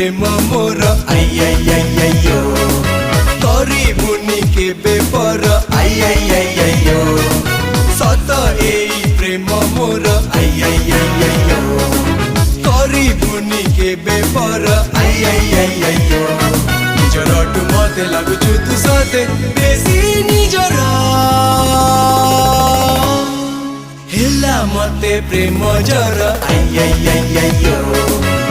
प्रेम मोर आई आई आई आइयो करिबुनी केबे पर आई आई आई आइयो सत एई प्रेम मोर आई आई आई आइयो करिबुनी केबे पर आई आई आई आइयो निजर टु मते लागुछु तु सते बेसी निजर हेला मते प्रेम जर आई आई आई आइयो।